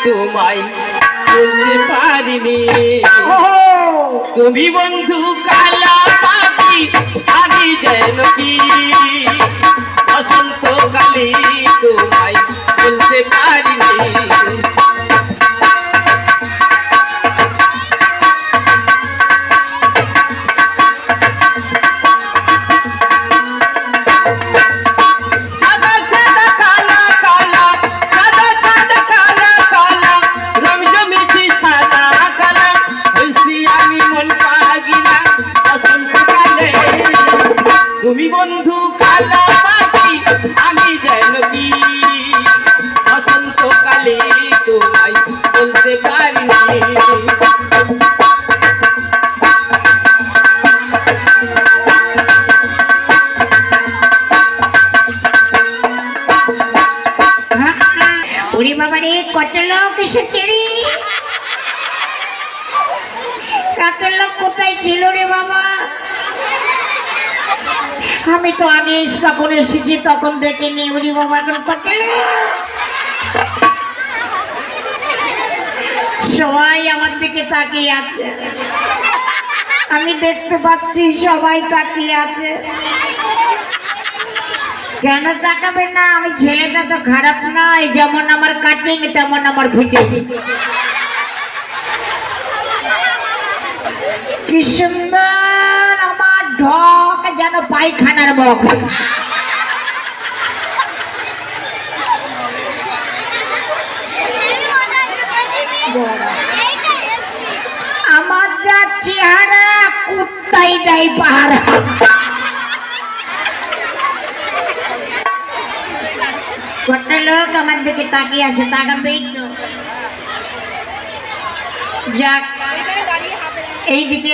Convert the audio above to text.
তোমায় বলতে পারিনি। তুমি বন্ধু কালা পাখি, আমি যেন কি বসন্তকালে তোমায় বলতে পারিনি। তুমি বন্ধু কালা পাখি, আমি যেন কি বসন্তকালে তোমায় বলতে পারিনি। ওরে বাবা রে, কত লোক এসেছে রে, কত লোক কোথায় ছিল রে বাবা? আমি তো আগে যখন এসেছি তখন দেখিনি। ওরে বাবা, এখন কত সবাই আমার দিকে তাকিয়ে আছে, আমি দেখতে পাচ্ছি সবাই তাকিয়ে আছে। কেন তাকাবে না? আমি ছেলেটা তো খারাপ নয়, যেমন আমার কাটিং তেমন আমার ফিটিং। কি সুন্দর আমার ঢক, যেন পায়খানার মুখ। আমার যা চেহারা, কুত্তাই দেয় পাহারা। কত লোক আমার দিকে তাকিয়ে আছে, তাকাবেই তো। যাক, এইদিকে